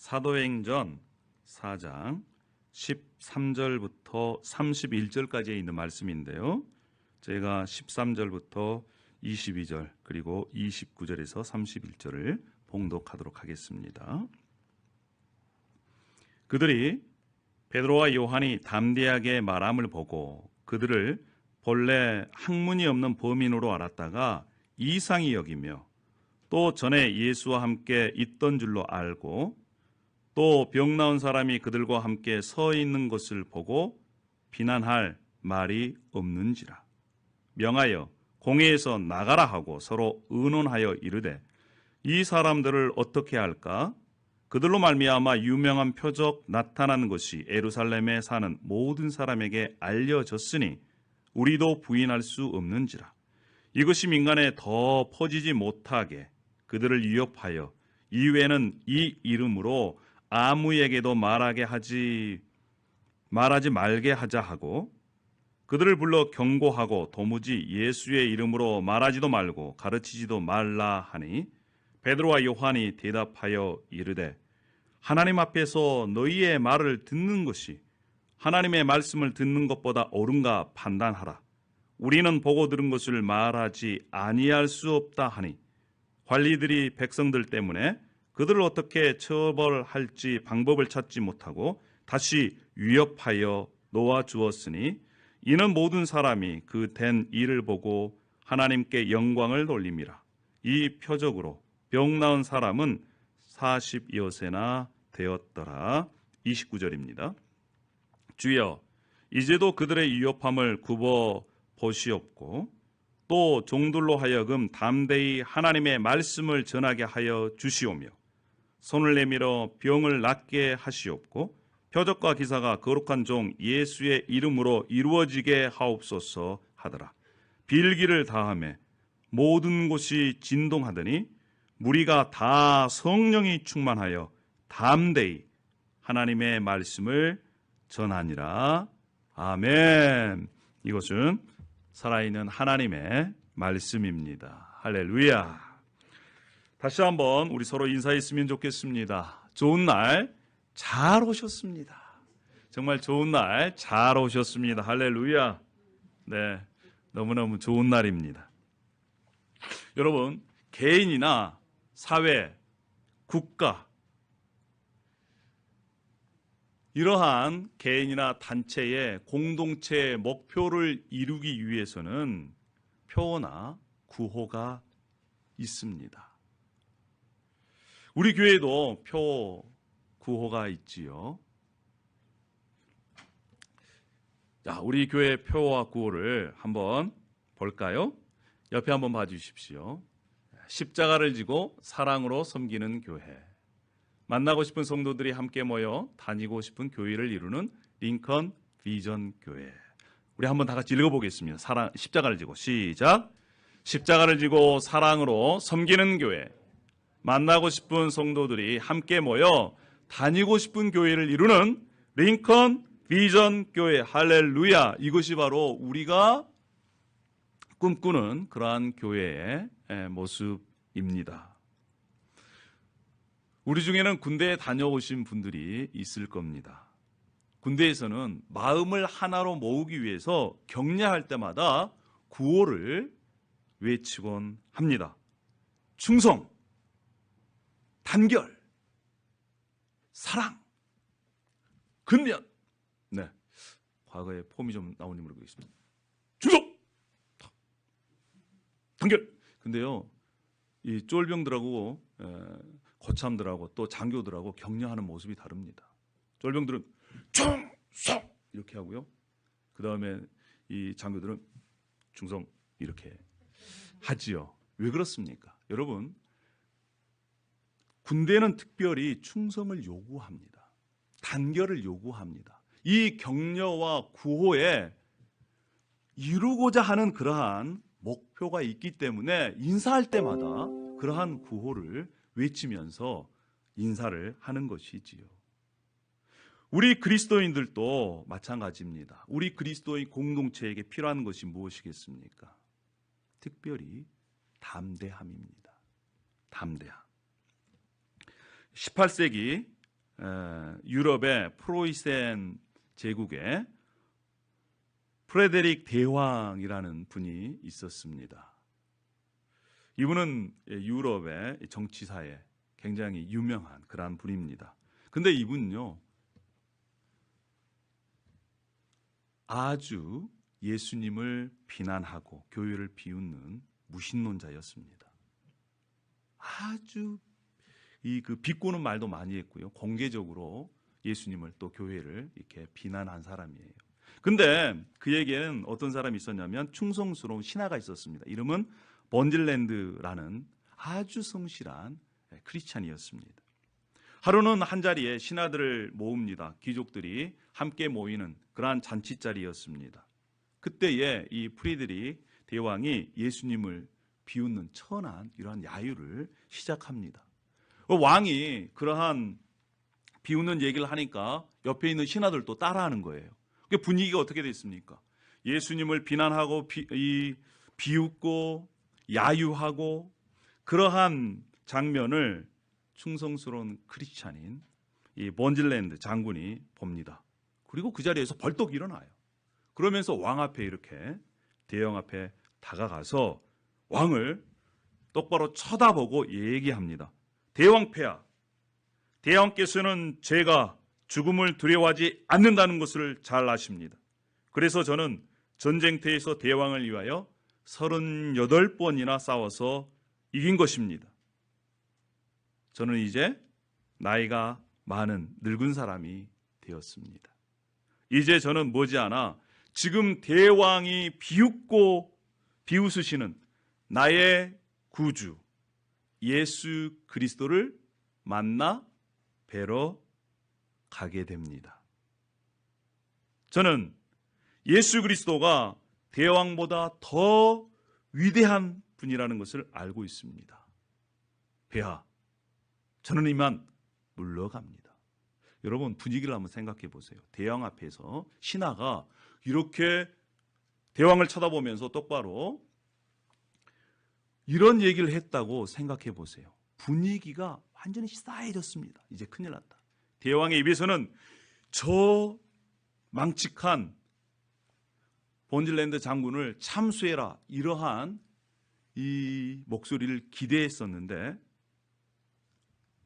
사도행전 4장 13절부터 31절까지에 있는 말씀인데요. 제가 13절부터 22절 그리고 29절에서 31절을 봉독하도록 하겠습니다. 그들이 베드로와 요한이 담대하게 말함을 보고 그들을 본래 학문이 없는 범인으로 알았다가 이상히 여기며 또 전에 예수와 함께 있던 줄로 알고 또 병 나은 사람이 그들과 함께 서 있는 것을 보고 비난할 말이 없는지라 명하여 공회에서 나가라 하고 서로 의논하여 이르되 이 사람들을 어떻게 할까? 그들로 말미암아 유명한 표적 나타난 것이 예루살렘에 사는 모든 사람에게 알려졌으니 우리도 부인할 수 없는지라. 이것이 민간에 더 퍼지지 못하게 그들을 위협하여 이후에는 이 이름으로 아무에게도 말하지 말게 하자 하고 그들을 불러 경고하고 도무지 예수의 이름으로 말하지도 말고 가르치지도 말라 하니 베드로와 요한이 대답하여 이르되 하나님 앞에서 너희의 말을 듣는 것이 하나님의 말씀을 듣는 것보다 옳은가 판단하라. 우리는 보고 들은 것을 말하지 아니할 수 없다 하니 관리들이 백성들 때문에 그들을 어떻게 처벌할지 방법을 찾지 못하고 다시 위협하여 놓아주었으니 이는 모든 사람이 그 된 일을 보고 하나님께 영광을 돌림이라. 이 표적으로 병 나은 사람은 40여세나 되었더라. 29절입니다. 주여 이제도 그들의 위협함을 굽어 보시옵고 또 종들로 하여금 담대히 하나님의 말씀을 전하게 하여 주시오며 손을 내밀어 병을 낫게 하시옵고 표적과 기사가 거룩한 종 예수의 이름으로 이루어지게 하옵소서 하더라. 빌기를 다하매 모든 곳이 진동하더니 무리가 다 성령이 충만하여 담대히 하나님의 말씀을 전하니라. 아멘. 이것은 살아있는 하나님의 말씀입니다. 할렐루야. 다시 한번 우리 서로 인사했으면 좋겠습니다. 좋은 날 잘 오셨습니다. 정말 좋은 날 잘 오셨습니다. 할렐루야. 네, 너무너무 좋은 날입니다. 여러분, 개인이나 사회, 국가 이러한 개인이나 단체의 공동체의 목표를 이루기 위해서는 표어나 구호가 있습니다. 우리 교회도 표, 구호가 있지요. 자, 우리 교회 표와 구호를 한번 볼까요? 옆에 한번 봐주십시오. 십자가를 지고 사랑으로 섬기는 교회. 만나고 싶은 성도들이 함께 모여 다니고 싶은 교회를 이루는 링컨 비전 교회. 우리 한번 다 같이 읽어보겠습니다. 십자가를 지고 시작. 십자가를 지고 사랑으로 섬기는 교회. 만나고 싶은 성도들이 함께 모여 다니고 싶은 교회를 이루는 링컨 비전 교회. 할렐루야. 이것이 바로 우리가 꿈꾸는 그러한 교회의 모습입니다. 우리 중에는 군대에 다녀오신 분들이 있을 겁니다. 군대에서는 마음을 하나로 모으기 위해서 격려할 때마다 구호를 외치곤 합니다. 충성, 단결, 사랑, 근면. 네, 과거에 폼이 좀 나오는지 모르겠습니다. 충성, 단결. 근데요, 이 쫄병들하고 거참들하고 또 장교들하고 격려하는 모습이 다릅니다. 쫄병들은 충성 이렇게 하고요. 그 다음에 이 장교들은 충성 이렇게 하지요. 왜 그렇습니까? 여러분, 군대는 특별히 충성을 요구합니다. 단결을 요구합니다. 이 격려와 구호에 이루고자 하는 그러한 목표가 있기 때문에 인사할 때마다 그러한 구호를 외치면서 인사를 하는 것이지요. 우리 그리스도인들도 마찬가지입니다. 우리 그리스도인 공동체에게 필요한 것이 무엇이겠습니까? 특별히 담대함입니다. 담대함. 18세기 유럽의 프로이센 제국의 프레데릭 대왕이라는 분이 있었습니다. 이분은 유럽의 정치사에 굉장히 유명한 그러한 분입니다. 근데 이분은요, 아주 예수님을 비난하고 교회를 비웃는 무신론자였습니다. 아주 비꼬는 말도 많이 했고요. 공개적으로 예수님을 또 교회를 이렇게 비난한 사람이에요. 근데 그에게는 어떤 사람이 있었냐면 충성스러운 신하가 있었습니다. 이름은 번질랜드라는 아주 성실한 크리스찬이었습니다. 하루는 한 자리에 신하들을 모읍니다. 귀족들이 함께 모이는 그러한 잔치자리였습니다. 그때에 이 프리드릭 대왕이 예수님을 비웃는 천한 이러한 야유를 시작합니다. 왕이 그러한 비웃는 얘기를 하니까 옆에 있는 신하들도 따라하는 거예요. 분위기가 어떻게 됐습니까? 예수님을 비난하고 비웃고 야유하고 그러한 장면을 충성스러운 크리스찬인 이 번질랜드 장군이 봅니다. 그리고 그 자리에서 벌떡 일어나요. 그러면서 왕 앞에 이렇게 대왕 앞에 다가가서 왕을 똑바로 쳐다보고 얘기합니다. 대왕폐하, 대왕께서는 제가 죽음을 두려워하지 않는다는 것을 잘 아십니다. 그래서 저는 전쟁터에서 대왕을 위하여 38번이나 싸워서 이긴 것입니다. 저는 이제 나이가 많은 늙은 사람이 되었습니다. 이제 저는 머지않아 지금 대왕이 비웃고 비웃으시는 나의 구주 예수 그리스도를 만나 뵈러 가게 됩니다. 저는 예수 그리스도가 대왕보다 더 위대한 분이라는 것을 알고 있습니다. 폐하, 저는 이만 물러갑니다. 여러분 분위기를 한번 생각해 보세요. 대왕 앞에서 신하가 이렇게 대왕을 쳐다보면서 똑바로 이런 얘기를 했다고 생각해 보세요. 분위기가 완전히 싸해졌습니다. 이제 큰일 났다. 대왕의 입에서는 저 망측한 번질랜드 장군을 참수해라 이러한 이 목소리를 기대했었는데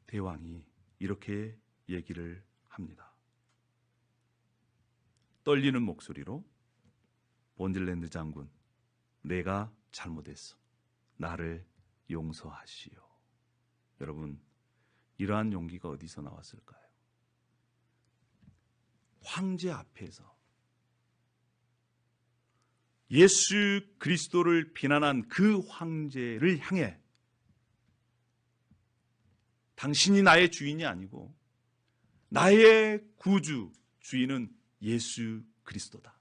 대왕이 이렇게 얘기를 합니다. 떨리는 목소리로 번질랜드 장군, 내가 잘못했어. 나를 용서하시오. 여러분, 이러한 용기가 어디서 나왔을까요? 황제 앞에서 예수 그리스도를 비난한 그 황제를 향해 당신이 나의 주인이 아니고 나의 구주, 주인은 예수 그리스도다.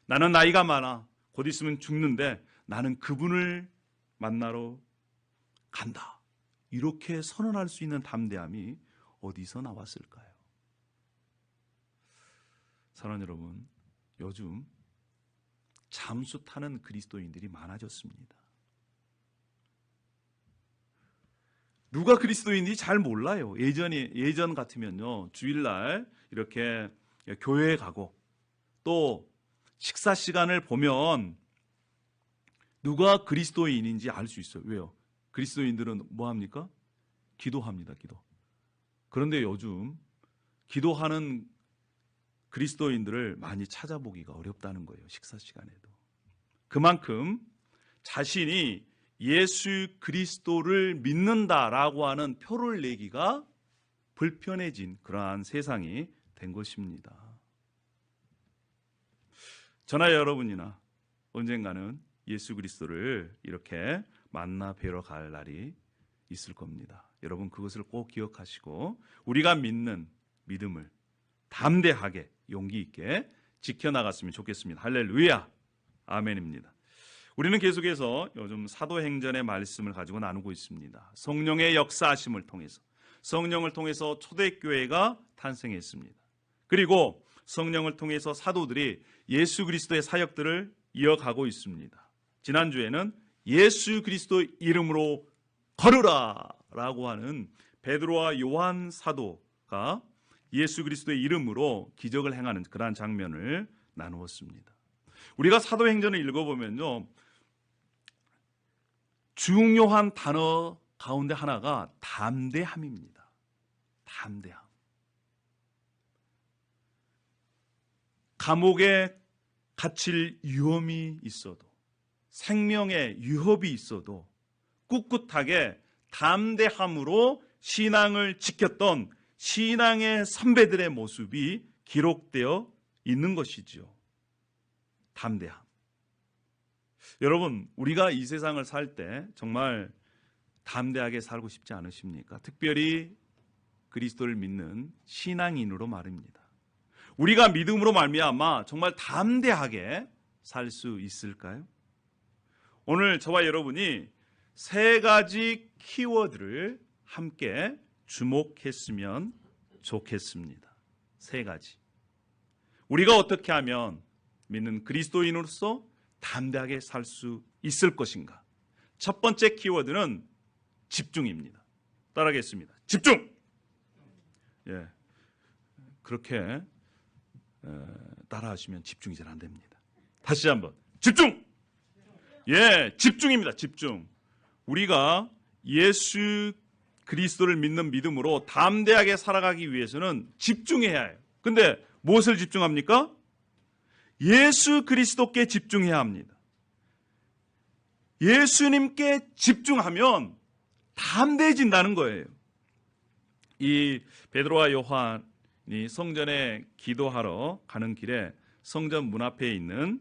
나는 나이가 많아. 곧 있으면 죽는데 나는 그분을 만나러 간다. 이렇게 선언할 수 있는 담대함이 어디서 나왔을까요? 사랑하는 여러분, 요즘 잠수 타는 그리스도인들이 많아졌습니다. 누가 그리스도인인지 잘 몰라요. 예전 같으면요, 주일날 이렇게 교회에 가고 또 식사 시간을 보면 누가 그리스도인인지 알 수 있어요. 왜요? 그리스도인들은 뭐 합니까? 기도합니다. 기도. 그런데 요즘 기도하는 그리스도인들을 많이 찾아보기가 어렵다는 거예요. 식사 시간에도. 그만큼 자신이 예수 그리스도를 믿는다라고 하는 표를 내기가 불편해진 그러한 세상이 된 것입니다. 저나 여러분이나 언젠가는 예수 그리스도를 이렇게 만나 뵈러 갈 날이 있을 겁니다. 여러분 그것을 꼭 기억하시고 우리가 믿는 믿음을 담대하게 용기 있게 지켜나갔으면 좋겠습니다. 할렐루야, 아멘입니다. 우리는 계속해서 요즘 사도행전의 말씀을 가지고 나누고 있습니다. 성령의 역사하심을 통해서, 성령을 통해서 초대교회가 탄생했습니다. 그리고 성령을 통해서 사도들이 예수 그리스도의 사역들을 이어가고 있습니다. 지난주에는 예수 그리스도 이름으로 걸으라 라고 하는 베드로와 요한 사도 그리스도가 예수 그리스도의 이름으로 기적을 행하는 그러한 장면을 나누었습니다. 우리가 사도행전을 읽어보면요, 중요한 단어 가운데 하나가 담대함입니다. 담대함. 감옥에 갇힐 위험이 있어도, 생명의 위협이 있어도 꿋꿋하게 담대함으로 신앙을 지켰던 신앙의 선배들의 모습이 기록되어 있는 것이지요. 담대함. 여러분, 우리가 이 세상을 살 때 정말 담대하게 살고 싶지 않으십니까? 특별히 그리스도를 믿는 신앙인으로 말입니다. 우리가 믿음으로 말미암아 정말 담대하게 살 수 있을까요? 오늘 저와 여러분이 세 가지 키워드를 함께 주목했으면 좋겠습니다. 세 가지. 우리가 어떻게 하면 믿는 그리스도인으로서 담대하게 살 수 있을 것인가? 첫 번째 키워드는 집중입니다. 따라하겠습니다. 집중! 예, 그렇게 따라하시면 집중이 잘 안 됩니다. 다시 한번. 집중! 예, 집중입니다. 집중. 우리가 예수 그리스도를 믿는 믿음으로 담대하게 살아가기 위해서는 집중해야 해요. 근데 무엇을 집중합니까? 예수 그리스도께 집중해야 합니다. 예수님께 집중하면 담대해진다는 거예요. 이 베드로와 요한이 성전에 기도하러 가는 길에 성전 문 앞에 있는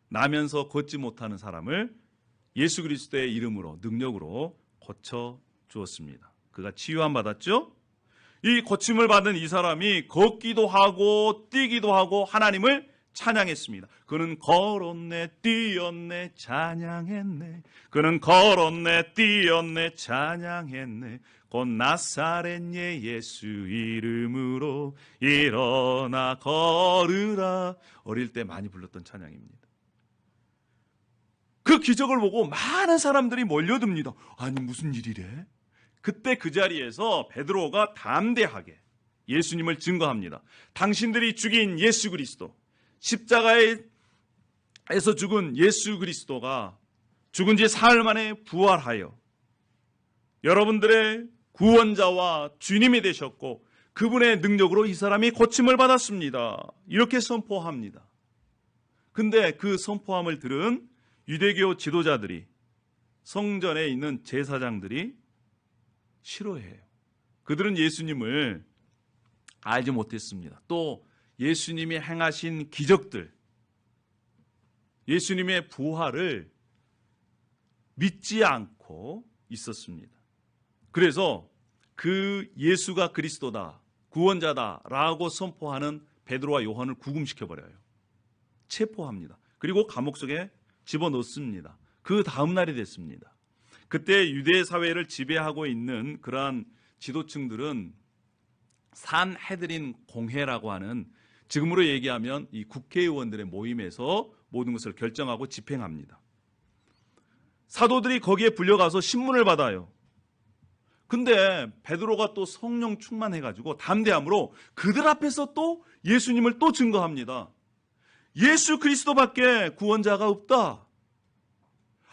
나면서 걷지 못하는 사람을 예수 그리스도의 이름으로, 능력으로 고쳐 주었습니다. 그가 치유함 받았죠? 이 고침을 받은 이 사람이 걷기도 하고 뛰기도 하고 하나님을 찬양했습니다. 그는 걸었네, 뛰었네, 찬양했네. 그는 걸었네, 뛰었네, 찬양했네. 곧 나사렛의 예수 이름으로 일어나 걸으라. 어릴 때 많이 불렀던 찬양입니다. 그 기적을 보고 많은 사람들이 몰려듭니다. 아니, 무슨 일이래? 그때 그 자리에서 베드로가 담대하게 예수님을 증거합니다. 당신들이 죽인 예수 그리스도, 십자가에서 죽은 예수 그리스도가 죽은 지 사흘 만에 부활하여 여러분들의 구원자와 주님이 되셨고 그분의 능력으로 이 사람이 고침을 받았습니다. 이렇게 선포합니다. 근데 그 선포함을 들은 유대교 지도자들이, 성전에 있는 제사장들이 싫어해요. 그들은 예수님을 알지 못했습니다. 또 예수님이 행하신 기적들, 예수님의 부활을 믿지 않고 있었습니다. 그래서 그 예수가 그리스도다, 구원자다라고 선포하는 베드로와 요한을 구금시켜버려요. 체포합니다. 그리고 감옥 속에 집어넣습니다. 그 다음 날이 됐습니다. 그때 유대 사회를 지배하고 있는 그러한 지도층들은 산헤드린 공회라고 하는, 지금으로 얘기하면 이 국회의원들의 모임에서 모든 것을 결정하고 집행합니다. 사도들이 거기에 불려가서 신문을 받아요. 근데 베드로가 또 성령 충만해가지고 담대함으로 그들 앞에서 또 예수님을 또 증거합니다. 예수 그리스도밖에 구원자가 없다.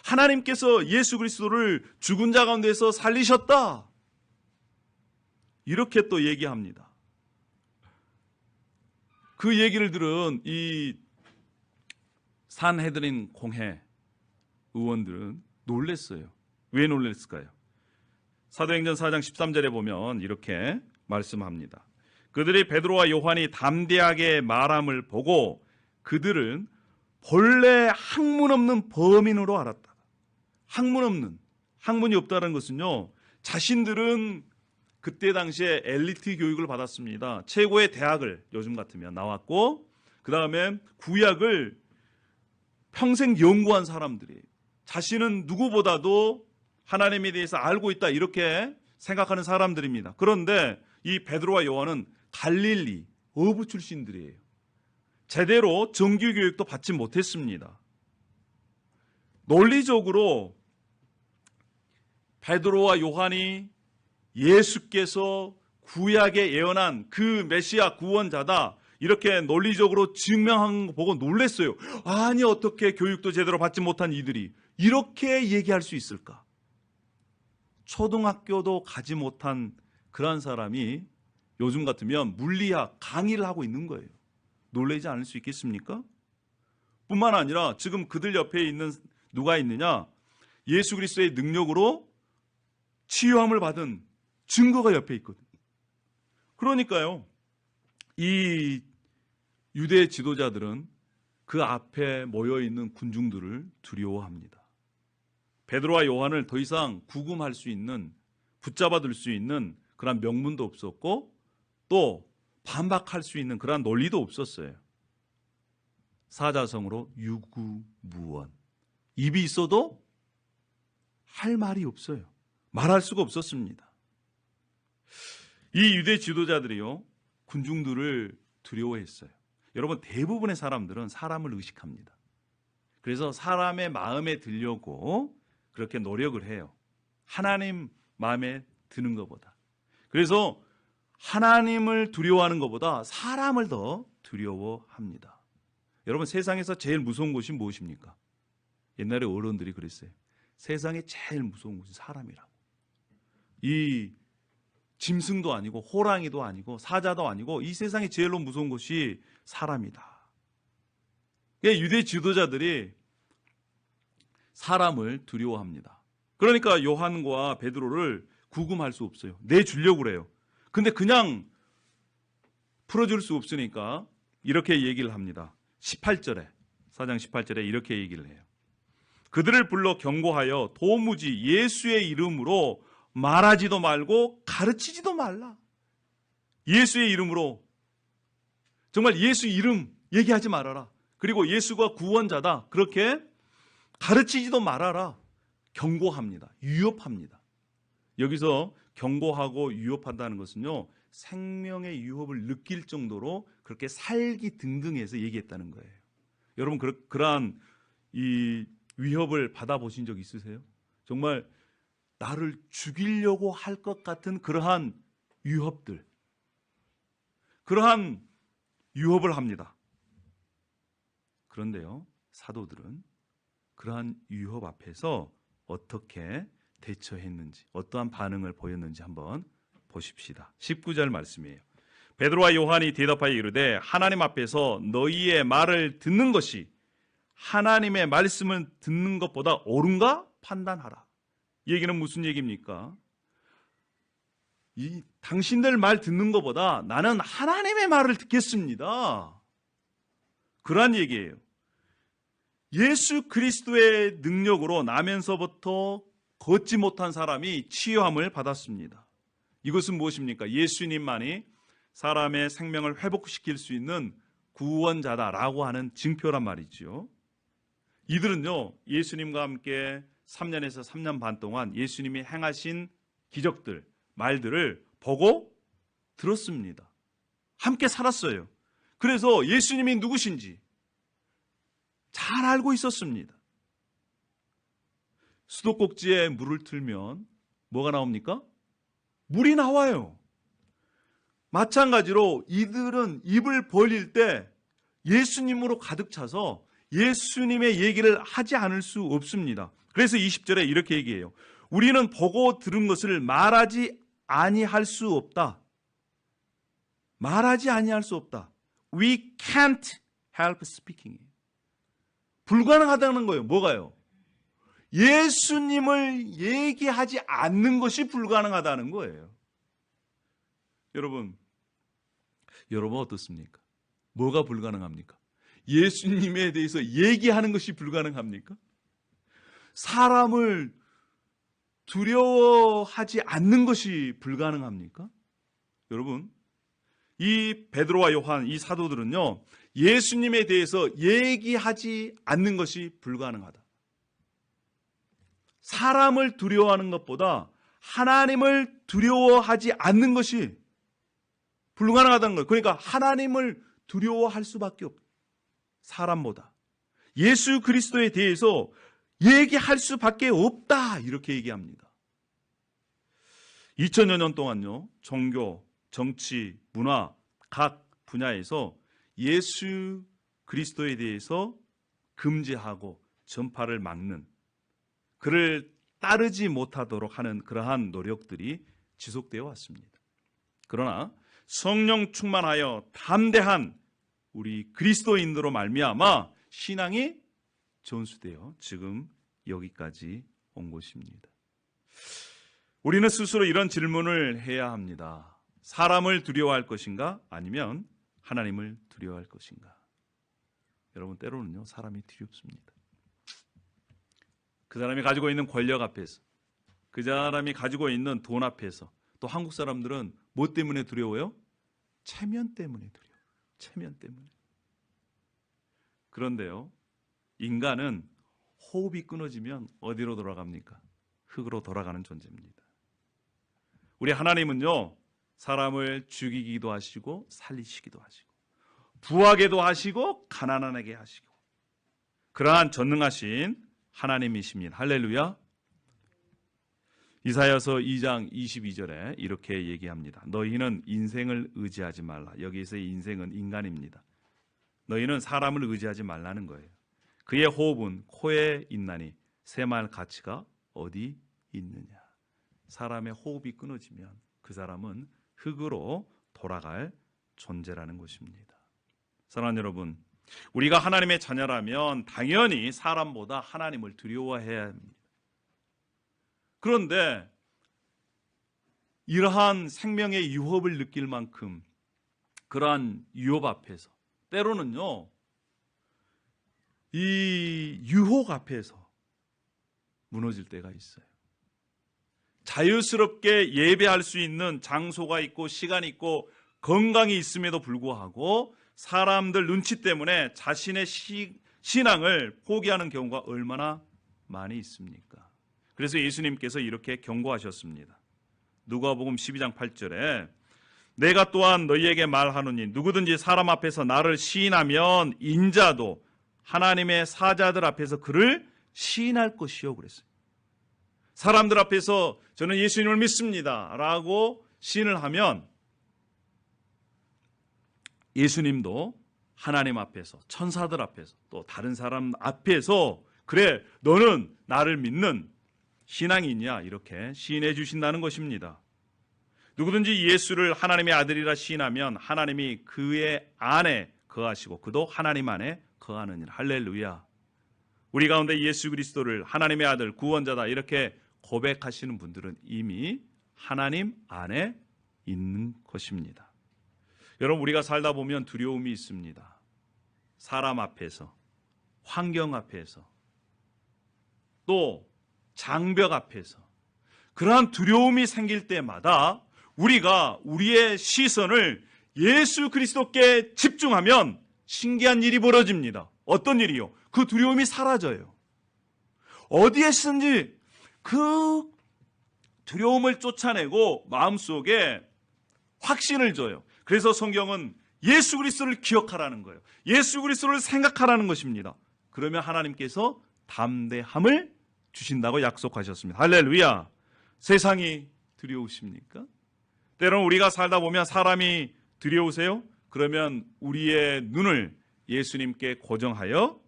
하나님께서 예수 그리스도를 죽은 자 가운데서 살리셨다. 이렇게 또 얘기합니다. 그 얘기를 들은 이 산헤드린 공회 의원들은 놀랐어요. 왜 놀랐을까요? 사도행전 4장 13절에 보면 이렇게 말씀합니다. 그들이 베드로와 요한이 담대하게 말함을 보고 그들은 본래 학문 없는 범인으로 알았다. 학문 없는, 학문이 없다는 것은요, 자신들은 그때 당시에 엘리트 교육을 받았습니다. 최고의 대학을 요즘 같으면 나왔고, 그 다음에 구약을 평생 연구한 사람들이, 자신은 누구보다도 하나님에 대해서 알고 있다, 이렇게 생각하는 사람들입니다. 그런데 이 베드로와 요한은 갈릴리 어부 출신들이에요. 제대로 정규 교육도 받지 못했습니다. 논리적으로 베드로와 요한이 예수께서 구약에 예언한 그 메시아 구원자다 이렇게 논리적으로 증명한 거 보고 놀랐어요. 아니 어떻게 교육도 제대로 받지 못한 이들이 이렇게 얘기할 수 있을까? 초등학교도 가지 못한 그런 사람이 요즘 같으면 물리학 강의를 하고 있는 거예요. 놀라지 않을 수 있겠습니까? 뿐만 아니라 지금 그들 옆에 있는 누가 있느냐? 예수 그리스도의 능력으로 치유함을 받은 증거가 옆에 있거든요. 그러니까요, 이 유대 지도자들은 그 앞에 모여있는 군중들을 두려워합니다. 베드로와 요한을 더 이상 구금할 수 있는, 붙잡아둘 수 있는 그런 명분도 없었고 또 반박할 수 있는 그런 논리도 없었어요. 사자성어로 유구무원. 입이 있어도 할 말이 없어요. 말할 수가 없었습니다. 이 유대 지도자들이요, 군중들을 두려워했어요. 여러분, 대부분의 사람들은 사람을 의식합니다. 그래서 사람의 마음에 들려고 그렇게 노력을 해요. 하나님 마음에 드는 것보다. 그래서 하나님을 두려워하는 것보다 사람을 더 두려워합니다. 여러분, 세상에서 제일 무서운 것이 무엇입니까? 옛날에 어른들이 그랬어요. 세상에 제일 무서운 것이 사람이라고. 이 짐승도 아니고 호랑이도 아니고 사자도 아니고 이 세상에 제일 무서운 것이 사람이다. 유대 지도자들이 사람을 두려워합니다. 그러니까 요한과 베드로를 구금할 수 없어요. 내주려고 그래요. 근데 그냥 풀어줄 수 없으니까 이렇게 얘기를 합니다. 18절에, 4장 18절에 이렇게 얘기를 해요. 그들을 불러 경고하여 도무지 예수의 이름으로 말하지도 말고 가르치지도 말라. 예수의 이름으로, 정말 예수 이름 얘기하지 말아라. 그리고 예수가 구원자다, 그렇게 가르치지도 말아라. 경고합니다. 유협합니다. 여기서 경고하고 유협한다는 것은요, 생명의 유협을 느낄 정도로 그렇게 살기 등등해서 얘기했다는 거예요. 여러분, 그러한 이 위협을 받아보신 적 있으세요? 정말 나를 죽이려고 할 것 같은 그러한 유협들, 그러한 유협을 합니다. 그런데요, 사도들은 그러한 유협 앞에서 어떻게 대처했는지, 어떠한 반응을 보였는지 한번 보십시다. 19절 말씀이에요. 베드로와 요한이 대답하여 이르되 하나님 앞에서 너희의 말을 듣는 것이 하나님의 말씀을 듣는 것보다 옳은가 판단하라. 이 얘기는 무슨 얘기입니까? 이 당신들 말 듣는 것보다 나는 하나님의 말을 듣겠습니다. 그러한 얘기예요. 예수 그리스도의 능력으로 나면서부터 걷지 못한 사람이 치유함을 받았습니다. 이것은 무엇입니까? 예수님만이 사람의 생명을 회복시킬 수 있는 구원자다라고 하는 증표란 말이죠. 이들은요, 예수님과 함께 3년에서 3년 반 동안 예수님이 행하신 기적들, 말들을 보고 들었습니다. 함께 살았어요. 그래서 예수님이 누구신지 잘 알고 있었습니다. 수도꼭지에 물을 틀면 뭐가 나옵니까? 물이 나와요. 마찬가지로 이들은 입을 벌릴 때 예수님으로 가득 차서 예수님의 얘기를 하지 않을 수 없습니다. 그래서 20절에 이렇게 얘기해요. 우리는 보고 들은 것을 말하지 아니할 수 없다. 말하지 아니할 수 없다. We can't help speaking. 불가능하다는 거예요. 뭐가요? 예수님을 얘기하지 않는 것이 불가능하다는 거예요. 여러분 어떻습니까? 뭐가 불가능합니까? 예수님에 대해서 얘기하는 것이 불가능합니까? 사람을 두려워하지 않는 것이 불가능합니까? 여러분, 이 베드로와 요한, 이 사도들은요, 예수님에 대해서 얘기하지 않는 것이 불가능하다. 사람을 두려워하는 것보다 하나님을 두려워하지 않는 것이 불가능하다는 거예요. 그러니까 하나님을 두려워할 수밖에 없다. 사람보다. 예수 그리스도에 대해서 얘기할 수밖에 없다. 이렇게 얘기합니다. 2000여 년 동안요, 종교, 정치, 문화 각 분야에서 예수 그리스도에 대해서 금지하고 전파를 막는, 그를 따르지 못하도록 하는 그러한 노력들이 지속되어 왔습니다. 그러나 성령 충만하여 담대한 우리 그리스도인으로 말미암아 신앙이 전수되어 지금 여기까지 온 것입니다. 우리는 스스로 이런 질문을 해야 합니다. 사람을 두려워할 것인가? 아니면 하나님을 두려워할 것인가? 여러분, 때로는요, 사람이 두렵습니다. 그 사람이 가지고 있는 권력 앞에서, 그 사람이 가지고 있는 돈 앞에서, 또 한국 사람들은 뭐 때문에 두려워요? 체면 때문에 두려워요. 체면 때문에. 그런데요, 인간은 호흡이 끊어지면 어디로 돌아갑니까? 흙으로 돌아가는 존재입니다. 우리 하나님은요, 사람을 죽이기도 하시고 살리시기도 하시고 부하게도 하시고 가난하게 하시고 그러한 전능하신 하나님이십니다. 할렐루야. 이사야서 2장 22절에 이렇게 얘기합니다. 너희는 인생을 의지하지 말라. 여기서의 인생은 인간입니다. 너희는 사람을 의지하지 말라는 거예요. 그의 호흡은 코에 있나니 새말 가치가 어디 있느냐. 사람의 호흡이 끊어지면 그 사람은 흙으로 돌아갈 존재라는 것입니다. 사랑하는 여러분, 우리가 하나님의 자녀라면 당연히 사람보다 하나님을 두려워해야 합니다. 그런데 이러한 생명의 유혹을 느낄 만큼 그러한 유혹 앞에서 때로는요, 이 유혹 앞에서 무너질 때가 있어요. 자유스럽게 예배할 수 있는 장소가 있고 시간이 있고 건강이 있음에도 불구하고 사람들 눈치 때문에 자신의 신앙을 포기하는 경우가 얼마나 많이 있습니까? 그래서 예수님께서 이렇게 경고하셨습니다. 누가복음 12장 8절에 내가 또한 너희에게 말하노니 누구든지 사람 앞에서 나를 시인하면 인자도 하나님의 사자들 앞에서 그를 시인할 것이요 그랬어요. 사람들 앞에서 저는 예수님을 믿습니다 라고 시인을 하면 예수님도 하나님 앞에서, 천사들 앞에서, 또 다른 사람 앞에서 그래 너는 나를 믿는 신앙이 있냐 이렇게 시인해 주신다는 것입니다. 누구든지 예수를 하나님의 아들이라 시인하면 하나님이 그의 안에 거하시고 그도 하나님 안에 거하느니라. 할렐루야. 우리 가운데 예수 그리스도를 하나님의 아들 구원자다 이렇게 고백하시는 분들은 이미 하나님 안에 있는 것입니다. 여러분, 우리가 살다 보면 두려움이 있습니다. 사람 앞에서, 환경 앞에서, 또 장벽 앞에서 그러한 두려움이 생길 때마다 우리가 우리의 시선을 예수 그리스도께 집중하면 신기한 일이 벌어집니다. 어떤 일이요? 그 두려움이 사라져요. 어디에서든지 그 두려움을 쫓아내고 마음속에 확신을 줘요. 그래서 성경은 예수 그리스도를 기억하라는 거예요. 예수 그리스도를 생각하라는 것입니다. 그러면 하나님께서 담대함을 주신다고 약속하셨습니다. 할렐루야. 세상이 두려우십니까? 때로는 우리가 살다 보면 사람이 두려우세요? 그러면 우리의 눈을 예수님께 고정하여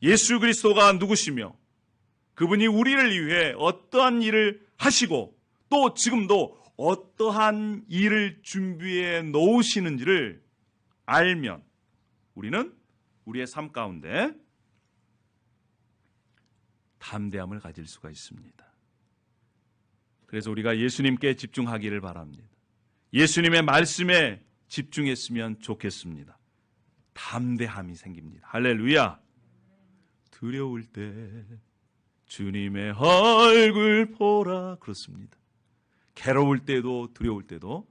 예수 그리스도가 누구시며 그분이 우리를 위해 어떠한 일을 하시고 또 지금도 어떠한 일을 준비해 놓으시는지를 알면 우리는 우리의 삶 가운데 담대함을 가질 수가 있습니다. 그래서 우리가 예수님께 집중하기를 바랍니다. 예수님의 말씀에 집중했으면 좋겠습니다. 담대함이 생깁니다. 할렐루야. 두려울 때 주님의 얼굴 보라 그렇습니다. 괴로울 때도 두려울 때도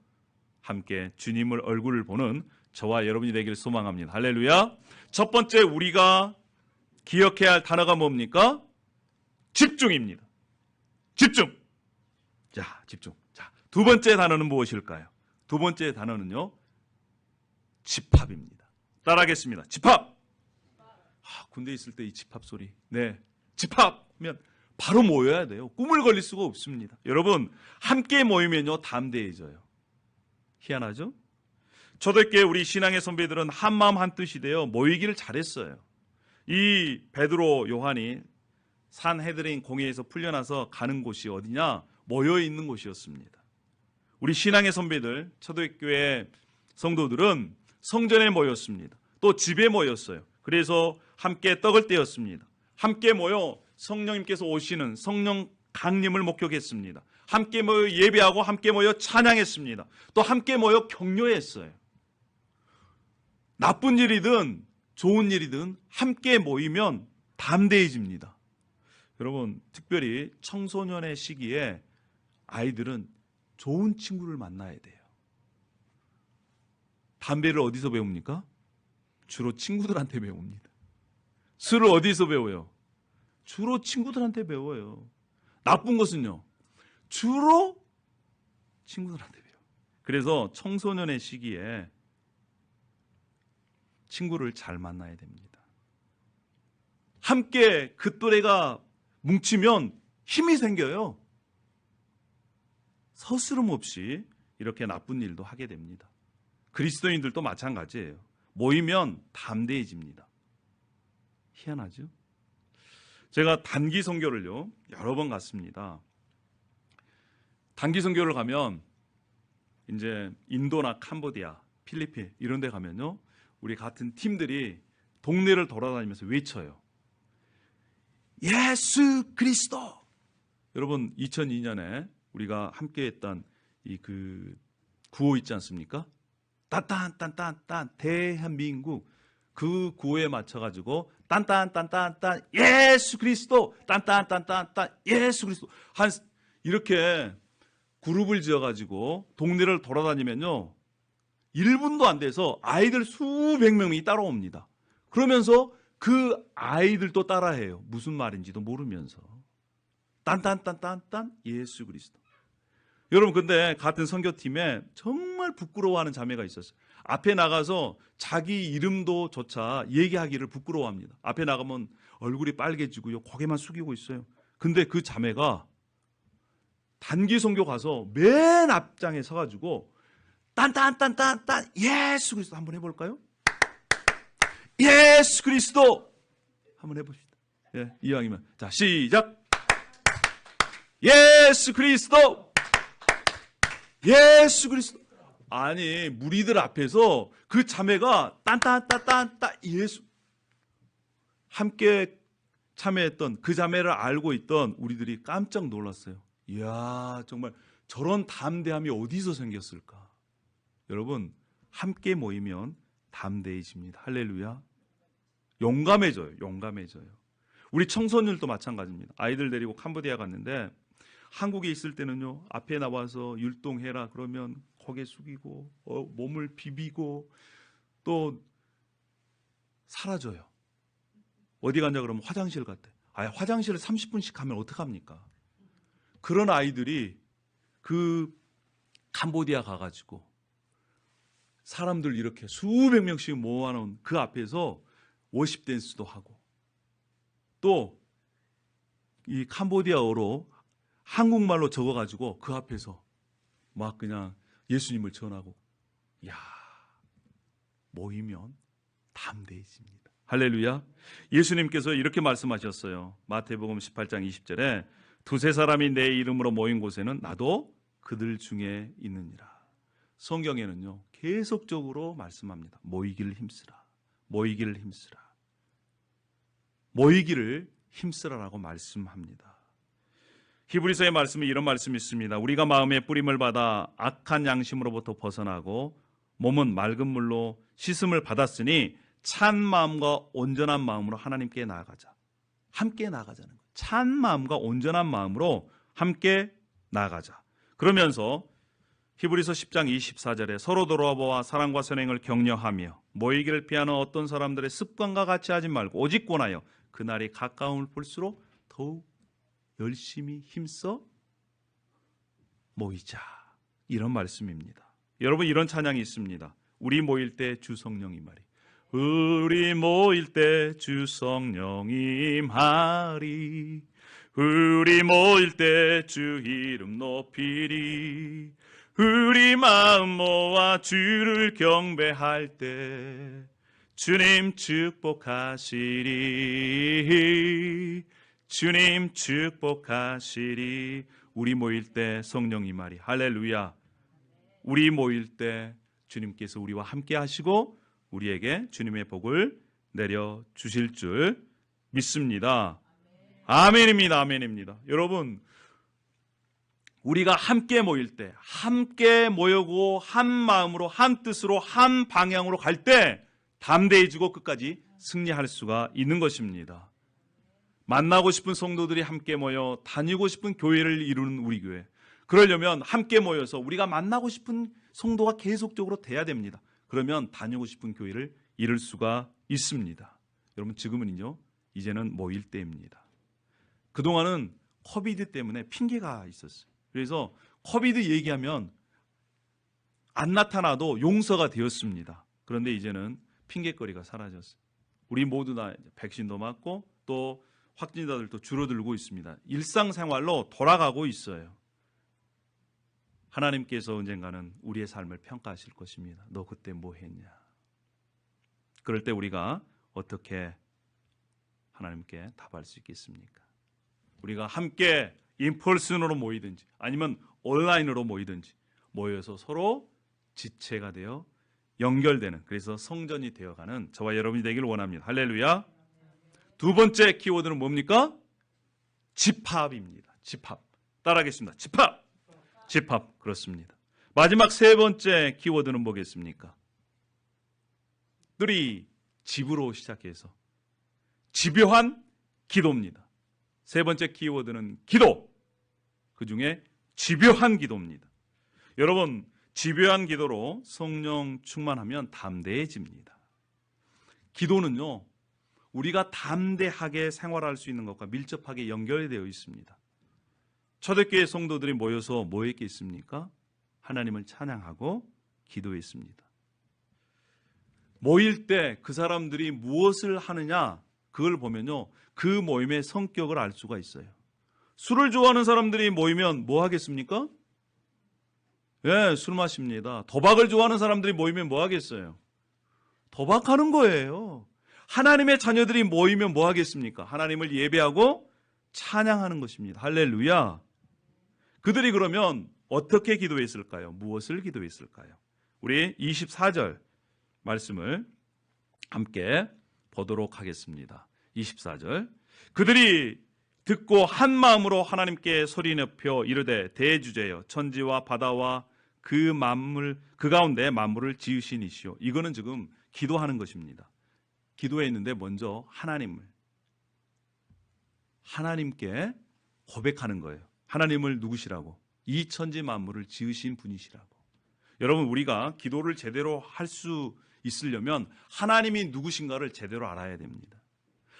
함께 주님의 얼굴을 보는 저와 여러분이 되기를 소망합니다. 할렐루야. 첫 번째 우리가 기억해야 할 단어가 뭡니까? 집중입니다. 집중. 자, 집중. 자, 두 번째 단어는 무엇일까요? 두 번째 단어는요, 집합입니다. 따라하겠습니다. 집합. 군대에 있을 때 이 집합 소리. 네, 집합하면 바로 모여야 돼요. 꿈을 걸릴 수가 없습니다. 여러분, 함께 모이면요 담대해져요. 희한하죠? 초대교회 우리 신앙의 선배들은 한마음 한뜻이 되어 모이기를 잘했어요. 이 베드로, 요한이 산헤드린 공회에서 풀려나서 가는 곳이 어디냐? 모여있는 곳이었습니다. 우리 신앙의 선배들, 초대교회 성도들은 성전에 모였습니다. 또 집에 모였어요. 그래서 함께 떡을 떼었습니다. 함께 모여 성령님께서 오시는 성령 강림을 목격했습니다. 함께 모여 예배하고 함께 모여 찬양했습니다. 또 함께 모여 격려했어요. 나쁜 일이든 좋은 일이든 함께 모이면 담대해집니다. 여러분, 특별히 청소년의 시기에 아이들은 좋은 친구를 만나야 돼요. 담배를 어디서 배웁니까? 주로 친구들한테 배웁니다. 술을 어디서 배워요? 주로 친구들한테 배워요. 나쁜 것은요, 주로 친구들한테 배워요. 그래서 청소년의 시기에 친구를 잘 만나야 됩니다. 함께 그 또래가 뭉치면 힘이 생겨요. 서스름 없이 이렇게 나쁜 일도 하게 됩니다. 그리스도인들도 마찬가지예요. 모이면 담대해집니다. 희한하죠? 제가 단기 선교를요, 여러 번 갔습니다. 단기 선교를 가면 이제 인도나 캄보디아, 필리핀 이런 데 가면요, 우리 같은 팀들이 동네를 돌아다니면서 외쳐요. 예수 그리스도! 여러분, 2002년에 우리가 함께 했던 이 구호 있지 않습니까? 딴딴딴딴딴 대한민국, 그 구호에 맞춰가지고 딴딴딴딴딴 예수 그리스도, 딴딴딴딴딴 예수 그리스도, 이렇게 그룹을 지어가지고 동네를 돌아다니면요, 1분도 안 돼서 아이들 수백 명이 따라옵니다. 그러면서 그 아이들도 따라해요. 무슨 말인지도 모르면서. 딴딴딴딴딴 예수 그리스도. 여러분, 근데 같은 선교팀에 정말 부끄러워하는 자매가 있었어요. 앞에 나가서 자기 이름도 조차 얘기하기를 부끄러워합니다. 앞에 나가면 얼굴이 빨개지고요, 고개만 숙이고 있어요. 근데 그 자매가 단기 선교 가서 맨 앞장에 서가지고 딴딴딴딴딴 예수 그리스도 한번 해볼까요? 예수 그리스도 한번 해봅시다. 예, 이왕이면 자, 시작. 예수 그리스도, 예수 그리스도. 아니, 무리들 앞에서 그 자매가 딴딴딴딴딴 예수, 함께 참여했던 그 자매를 알고 있던 우리들이 깜짝 놀랐어요. 이야, 정말 저런 담대함이 어디서 생겼을까? 여러분, 함께 모이면 담대해집니다. 할렐루야. 용감해져요. 용감해져요. 우리 청소년들도 마찬가지입니다. 아이들 데리고 캄보디아 갔는데, 한국에 있을 때는요, 앞에 나와서 율동해라 그러면 고개 숙이고 몸을 비비고 또 사라져요. 어디 갔냐 그러면 화장실 갔대. 화장실을 30분씩 가면 어떡합니까? 그런 아이들이 그 캄보디아 가가지고 사람들 이렇게 수백 명씩 모아놓은 그 앞에서 워십 댄스도 하고, 또 이 캄보디아어로 한국말로 적어가지고 그 앞에서 막 그냥 예수님을 전하고. 이야, 모이면 담대해집니다. 할렐루야. 예수님께서 이렇게 말씀하셨어요. 마태복음 18장 20절에 두세 사람이 내 이름으로 모인 곳에는 나도 그들 중에 있느니라. 성경에는요, 계속적으로 말씀합니다. 모이기를 힘쓰라. 모이기를 힘쓰라. 모이기를 힘쓰라라고 말씀합니다. 히브리서의 말씀에 이런 말씀이 있습니다. 우리가 마음의 뿌림을 받아 악한 양심으로부터 벗어나고 몸은 맑은 물로 씻음을 받았으니 찬 마음과 온전한 마음으로 하나님께 나아가자. 함께 나아가자는 거예요. 찬 마음과 온전한 마음으로 함께 나아가자. 그러면서 히브리서 10장 24절에 서로 돌아보아 사랑과 선행을 격려하며 모이기를 피하는 어떤 사람들의 습관과 같이 하지 말고 오직 권하여 그날이 가까움을 볼수록 더욱 열심히 힘써 모이자. 이런 말씀입니다. 여러분, 이런 찬양이 있습니다. 우리 모일 때 주 성령 임하리. 우리 모일 때 주 성령 임하리. 우리 모일 때 주 이름 높이리. 우리 마음 모아 주를 경배할 때 주님 축복하시리. 주님 축복하시리. 우리 모일 때 성령 임하리. 할렐루야. 우리 모일 때 주님께서 우리와 함께 하시고 우리에게 주님의 복을 내려 주실 줄 믿습니다. 아멘입니다. 아멘입니다. 여러분, 우리가 함께 모일 때, 함께 모이고 한 마음으로 한 뜻으로 한 방향으로 갈 때 담대해지고 끝까지 승리할 수가 있는 것입니다. 만나고 싶은 성도들이 함께 모여 다니고 싶은 교회를 이루는 우리 교회, 그러려면 함께 모여서 우리가 만나고 싶은 성도가 계속적으로 돼야 됩니다. 그러면 다니고 싶은 교회를 이룰 수가 있습니다. 여러분, 지금은요, 이제는 모일 때입니다. 그동안은 코비드 때문에 핑계가 있었어요. 그래서 코비드 얘기하면 안 나타나도 용서가 되었습니다. 그런데 이제는 핑계거리가 사라졌어요. 우리 모두 다 백신도 맞고 또 확진자들도 줄어들고 있습니다. 일상생활로 돌아가고 있어요. 하나님께서 언젠가는 우리의 삶을 평가하실 것입니다. 너 그때 뭐 했냐? 그럴 때 우리가 어떻게 하나님께 답할 수 있겠습니까? 우리가 함께 인펄슨으로 모이든지 아니면 온라인으로 모이든지 모여서 서로 지체가 되어 연결되는, 그래서 성전이 되어가는 저와 여러분이 되길 원합니다. 할렐루야. 두 번째 키워드는 뭡니까? 집합입니다. 집합. 따라하겠습니다. 집합. 집합. 그렇습니다. 마지막 세 번째 키워드는 뭐겠습니까? 들이 집으로 시작해서 집요한 기도입니다. 세 번째 키워드는 기도. 그 중에 집요한 기도입니다. 여러분, 집요한 기도로 성령 충만하면 담대해집니다. 기도는요, 우리가 담대하게 생활할 수 있는 것과 밀접하게 연결되어 있습니다. 초대교회 성도들이 모여서 뭐 했겠습니까? 하나님을 찬양하고 기도했습니다. 모일 때 그 사람들이 무엇을 하느냐, 그걸 보면요, 그 모임의 성격을 알 수가 있어요. 술을 좋아하는 사람들이 모이면 뭐 하겠습니까? 예, 술 마십니다. 도박을 좋아하는 사람들이 모이면 뭐 하겠어요? 도박하는 거예요. 하나님의 자녀들이 모이면 뭐 하겠습니까? 하나님을 예배하고 찬양하는 것입니다. 할렐루야. 그들이 그러면 어떻게 기도했을까요? 무엇을 기도했을까요? 우리 24절 말씀을 함께 보도록 하겠습니다. 24절. 그들이 듣고 한 마음으로 하나님께 소리 높여 이르되 대주제여 천지와 바다와 그 만물 그 가운데 만물을 지으신 이시오. 이거는 지금 기도하는 것입니다. 기도했는데 먼저 하나님께 고백하는 거예요. 하나님을 누구시라고? 이 천지 만물을 지으신 분이시라고. 여러분, 우리가 기도를 제대로 할 수 있으려면 하나님이 누구신가를 제대로 알아야 됩니다.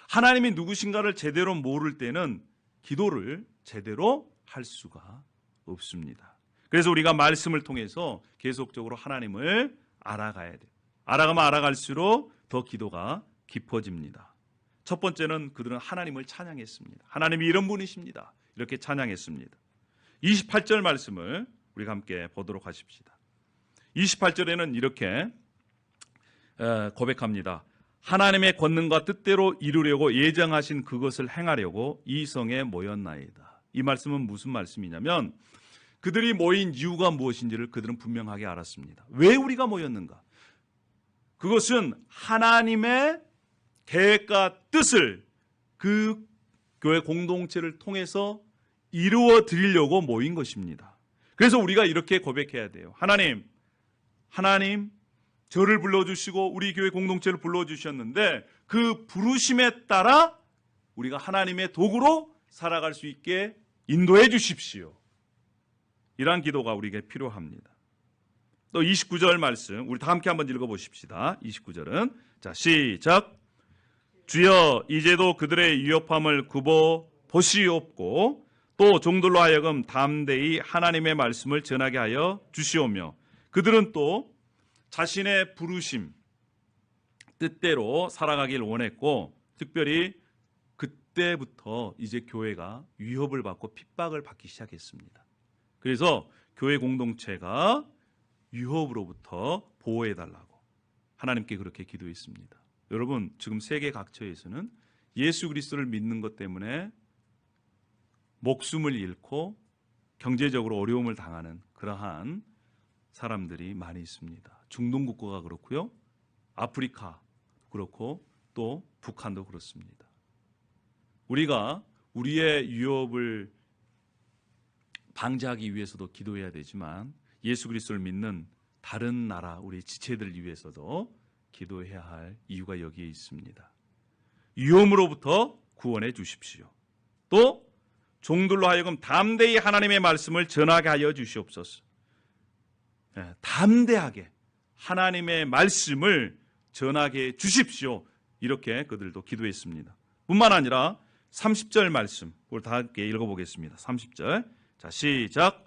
하나님이 누구신가를 제대로 모를 때는 기도를 제대로 할 수가 없습니다. 그래서 우리가 말씀을 통해서 계속적으로 하나님을 알아가야 돼요. 알아가면 알아갈수록 더 기도가 깊어집니다. 첫 번째는 그들은 하나님을 찬양했습니다. 하나님이 이런 분이십니다. 이렇게 찬양했습니다. 28절 말씀을 우리가 함께 보도록 하십시다. 28절에는 이렇게 고백합니다. 하나님의 권능과 뜻대로 이루려고 예정하신 그것을 행하려고 이 성에 모였나이다. 이 말씀은 무슨 말씀이냐면 그들이 모인 이유가 무엇인지를 그들은 분명하게 알았습니다. 왜 우리가 모였는가? 그것은 하나님의 계획과 뜻을 그 교회 공동체를 통해서 이루어 드리려고 모인 것입니다. 그래서 우리가 이렇게 고백해야 돼요. 하나님, 저를 불러주시고 우리 교회 공동체를 불러주셨는데 그 부르심에 따라 우리가 하나님의 도구로 살아갈 수 있게 인도해 주십시오. 이러한 기도가 우리에게 필요합니다. 또 29절 말씀 우리 다 함께 한번 읽어보십시다. 29절은 자 시작. 주여 이제도 그들의 위협함을 굽어 보시옵고 또 종들로 하여금 담대히 하나님의 말씀을 전하게 하여 주시오며 그들은 또 자신의 부르심 뜻대로 살아가길 원했고 특별히 그때부터 이제 교회가 위협을 받고 핍박을 받기 시작했습니다. 그래서 교회 공동체가 유혹으로부터 보호해달라고 하나님께 그렇게 기도했습니다. 여러분, 지금 세계 각처에서는 예수 그리스도를 믿는 것 때문에 목숨을 잃고 경제적으로 어려움을 당하는 그러한 사람들이 많이 있습니다. 중동 국가가 그렇고요, 아프리카 그렇고 또 북한도 그렇습니다. 우리가 우리의 위협을 방지하기 위해서도 기도해야 되지만 예수 그리스도를 믿는 다른 나라 우리 지체들을 위해서도 기도해야 할 이유가 여기에 있습니다. 위험으로부터 구원해 주십시오. 또 종들로 하여금 담대히 하나님의 말씀을 전하게 하여 주시옵소서. 담대하게 하나님의 말씀을 전하게 해 주십시오. 이렇게 그들도 기도했습니다. 뿐만 아니라 30절 말씀 우리 다 함께 읽어보겠습니다. 30절 자 시작.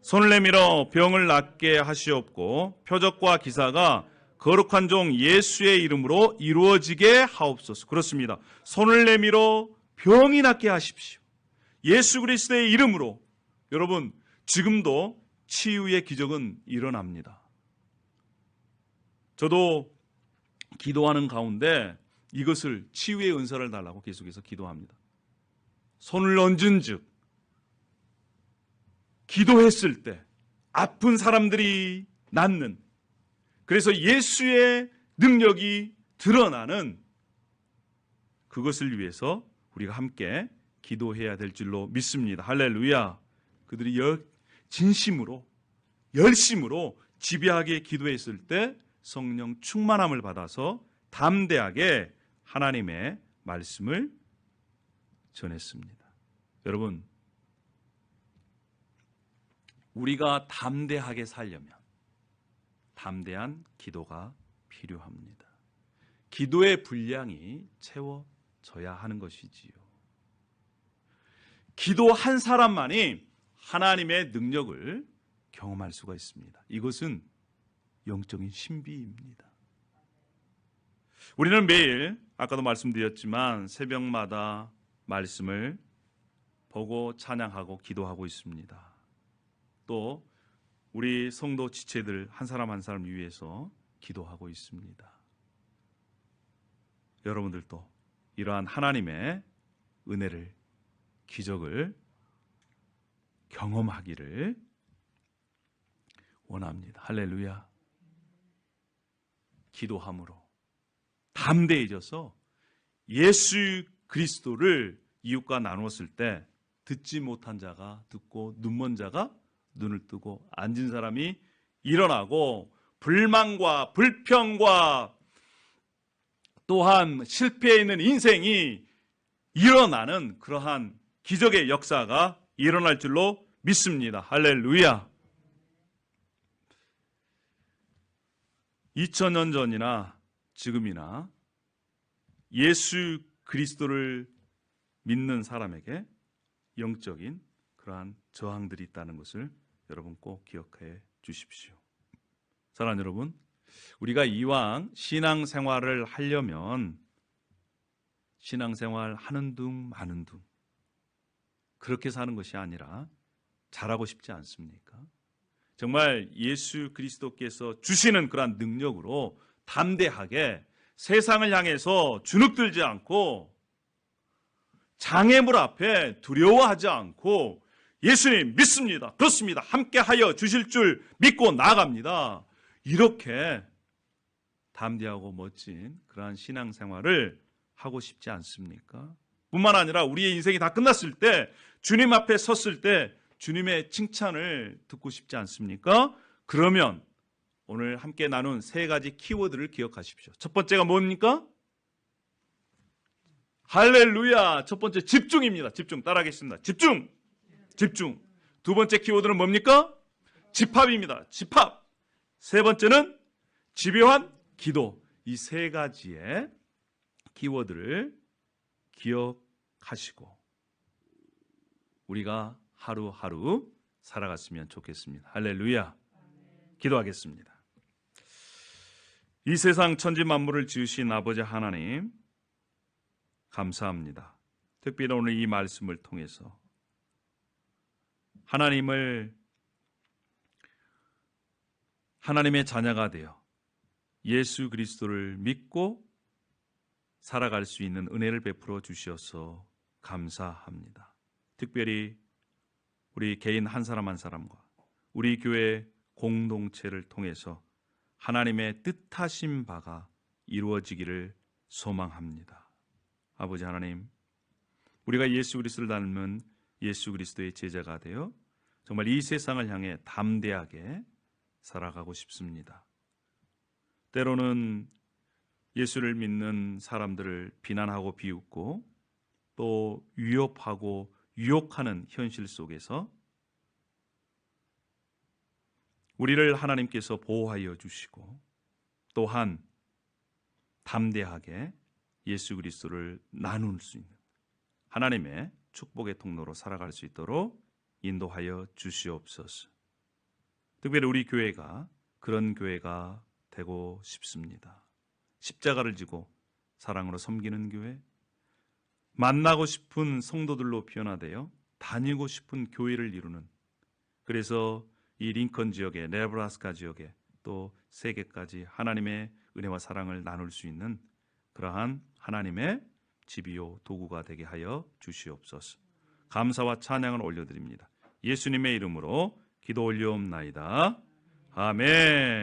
손을 내밀어 병을 낫게 하시옵고 표적과 기사가 거룩한 종 예수의 이름으로 이루어지게 하옵소서. 그렇습니다. 손을 내밀어 병이 낫게 하십시오. 예수 그리스도의 이름으로. 여러분, 지금도 치유의 기적은 일어납니다. 저도 기도하는 가운데 이것을 치유의 은사를 달라고 계속해서 기도합니다. 손을 얹은 즉 기도했을 때 아픈 사람들이 낫는, 그래서 예수의 능력이 드러나는 그것을 위해서 우리가 함께 기도해야 될 줄로 믿습니다. 할렐루야. 그들이 진심으로 열심으로 지배하게 기도했을 때 성령 충만함을 받아서 담대하게 하나님의 말씀을 전했습니다. 여러분, 우리가 담대하게 살려면 담대한 기도가 필요합니다. 기도의 분량이 채워져야 하는 것이지요. 기도 한 사람만이 하나님의 능력을 경험할 수가 있습니다. 이것은 영적인 신비입니다. 우리는 매일 아까도 말씀드렸지만 새벽마다 말씀을 보고 찬양하고 기도하고 있습니다. 또 우리 성도 지체들 한 사람 한 사람 위해서 기도하고 있습니다. 여러분들도 이러한 하나님의 은혜를, 기적을 경험하기를 원합니다. 할렐루야. 기도함으로 담대해져서 예수 그리스도를 이웃과 나누었을 때 듣지 못한 자가 듣고 눈먼 자가 눈을 뜨고 앉은 사람이 일어나고 불만과 불평과 또한 실패해 있는 인생이 일어나는 그러한 기적의 역사가 일어날 줄로 믿습니다. 할렐루야. 2000년 전이나 지금이나 예수 그리스도를 믿는 사람에게 영적인 그러한 저항들이 있다는 것을 여러분 꼭 기억해 주십시오. 사랑하는 여러분, 우리가 이왕 신앙생활을 하려면 신앙생활 하는 둥 마는 둥 그렇게 사는 것이 아니라 잘하고 싶지 않습니까? 정말 예수 그리스도께서 주시는 그러한 능력으로 담대하게 세상을 향해서 주눅들지 않고 장애물 앞에 두려워하지 않고 예수님 믿습니다. 그렇습니다. 함께하여 주실 줄 믿고 나아갑니다. 이렇게 담대하고 멋진 그러한 신앙생활을 하고 싶지 않습니까? 뿐만 아니라 우리의 인생이 다 끝났을 때 주님 앞에 섰을 때 주님의 칭찬을 듣고 싶지 않습니까? 그러면 오늘 함께 나눈 세 가지 키워드를 기억하십시오. 첫 번째가 뭡니까? 할렐루야. 첫 번째 집중입니다. 집중. 따라하겠습니다. 집중. 집중. 두 번째 키워드는 뭡니까? 집합입니다. 집합. 세 번째는 집요한 기도. 이 세 가지의 키워드를 기억하시고 우리가 하루하루 살아갔으면 좋겠습니다. 할렐루야. 기도하겠습니다. 이 세상 천지 만물을 지으신 아버지 하나님 감사합니다. 특별히 오늘 이 말씀을 통해서 하나님을 하나님의 자녀가 되어 예수 그리스도를 믿고 살아갈 수 있는 은혜를 베풀어 주셔서 감사합니다. 특별히 우리 개인 한 사람 한 사람과 우리 교회 공동체를 통해서 하나님의 뜻하신 바가 이루어지기를 소망합니다. 아버지 하나님, 우리가 예수 그리스도를 닮은 예수 그리스도의 제자가 되어 정말 이 세상을 향해 담대하게 살아가고 싶습니다. 때로는 예수를 믿는 사람들을 비난하고 비웃고 또 위협하고 유혹하는 현실 속에서 우리를 하나님께서 보호하여 주시고 또한 담대하게 예수 그리스도를 나눌 수 있는 하나님의 축복의 통로로 살아갈 수 있도록 인도하여 주시옵소서. 특별히 우리 교회가 그런 교회가 되고 싶습니다. 십자가를 지고 사랑으로 섬기는 교회, 만나고 싶은 성도들로 변화되어 다니고 싶은 교회를 이루는, 그래서 이 링컨 지역에, 네브라스카 지역에 또 세계까지 하나님의 은혜와 사랑을 나눌 수 있는 그러한 하나님의 집이요 도구가 되게 하여 주시옵소서. 감사와 찬양을 올려드립니다. 예수님의 이름으로 기도 올려옵나이다. 아멘.